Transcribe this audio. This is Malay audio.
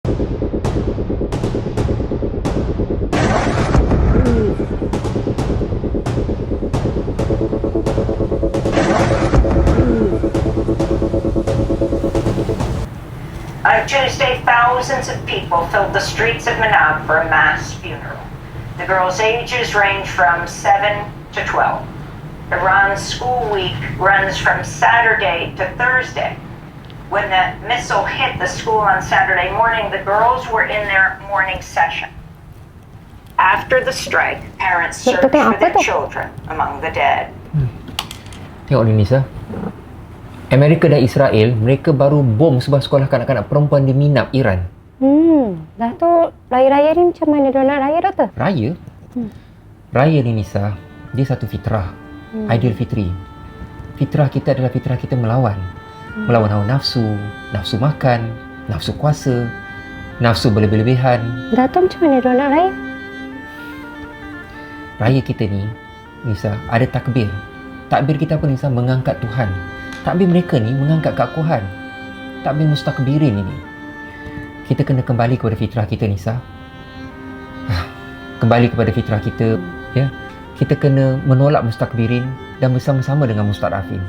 On Tuesday, thousands of people filled the streets of Manab for a mass funeral. The girls' ages range from 7 to 12. Iran's school week runs from Saturday to Thursday. When the missile hit the school on Saturday morning, the girls were in their morning session. After the strike, parents searched for their children among the dead. Tengok ni Nisa. Amerika dan Israel, mereka baru bom sebuah sekolah kanak-kanak perempuan di Minab, Iran. Dah tu raya-raya ni macam mana dia nak raya, Doktor? Raya? Raya ni Nisa, dia satu fitrah. Ideal fitri. Fitrah kita adalah fitrah kita melawan. Melawan hawa nafsu, nafsu makan, nafsu kuasa, nafsu berlebih-lebihan. Dah tu macam mana dia nak raya? Raya kita ni, Nisa, ada takbir. Takbir kita apa Nisa? Mengangkat Tuhan. Takbir mereka ni mengangkat keakuhan. Takbir mustakbirin ini. Kita kena kembali kepada fitrah kita Nisa. Kembali kepada fitrah kita, ya. Kita kena menolak mustakbirin dan bersama-sama dengan mustadafin.